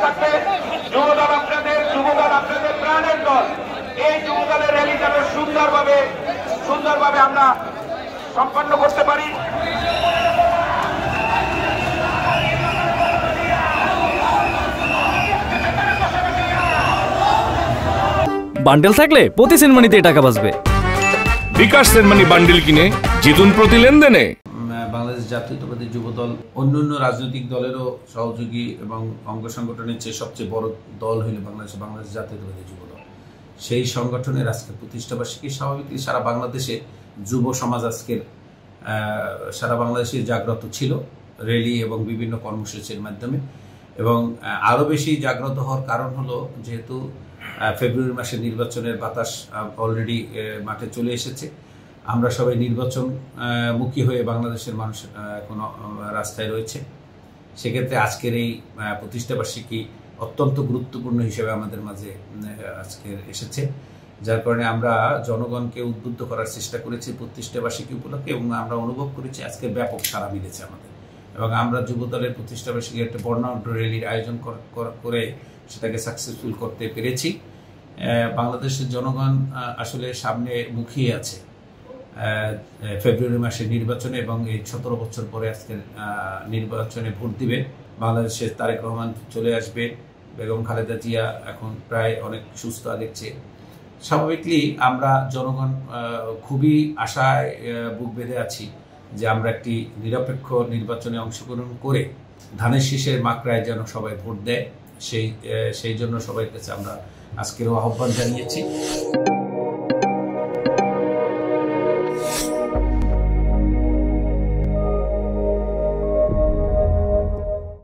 থাকবে। যুবদল আপনাদের প্রাণের দল। এই যুবদলের র্যালি যেন সুন্দরভাবে আমরা সম্পন্ন করতে পারি। বান্ডেল থাকলে প্রতি সেনমানিতে টাকা বাঁচবে। বিকাশ সেনমানি বান্ডেল কিনে জিতুন প্রতি লেনদেনে। বাংলাদেশ জাতীয়তাবাদী যুবদল অন্যান্য রাজনৈতিক দলেরও সহযোগী এবং অঙ্গ সংগঠনের চেয়ে সবচেয়ে বড় দল হইল বাংলাদেশ জাতীয়তাবাদী যুবদল। সেই সংগঠনের আজকে প্রতিষ্ঠাবার্ষিকী। স্বাভাবিকই সারা বাংলাদেশে যুব সমাজ আজকের সারা বাংলাদেশে জাগ্রত ছিল র্যালি এবং বিভিন্ন কর্মসূচির মাধ্যমে, এবং আরও বেশি জাগ্রত হওয়ার কারণ হলো যেহেতু ফেব্রুয়ারি মাসে নির্বাচনের বাতাস অলরেডি মাঠে চলে এসেছে। আমরা সবাই নির্বাচন মুখী হয়ে বাংলাদেশের মানুষ এখন রাস্তায় রয়েছে। সেক্ষেত্রে আজকের এই প্রতিষ্ঠাবার্ষিকী অত্যন্ত গুরুত্বপূর্ণ হিসেবে আমাদের মাঝে আজকে এসেছে, যার কারণে আমরা জনগণকে উদ্বুদ্ধ করার চেষ্টা করেছি প্রতিষ্ঠাবার্ষিকী উপলক্ষে, এবং আমরা অনুভব করেছি আজকে ব্যাপক সাড়া মিলেছে আমাদের, এবং আমরা যুবদলের প্রতিষ্ঠাবার্ষিকী একটা বর্ণাঢ্য র্যালির আয়োজন করে সেটাকে সাকসেসফুল করতে পেরেছি। বাংলাদেশের জনগণ আসলে সামনে মুখিয়ে আছে ফেব্রুয়ারি মাসের নির্বাচনে, এবং এই 17 বছর পরে আজকের নির্বাচনে ভোট দিবে। বাংলাদেশের তারেক রহমান চলে আসবে, বেগম খালেদা জিয়া এখন প্রায় অনেক সুস্থ আগের চেয়ে। স্বাভাবিকলি আমরা জনগণ খুবই আশায় বুক বেঁধে আছি যে আমরা একটি নিরপেক্ষ নির্বাচনে অংশগ্রহণ করে ধানের শীষের মাকড়ায় যেন সবাই ভোট দেয়, সেই জন্য সবাই কাছে আমরা আজকেরও আহ্বান জানিয়েছি।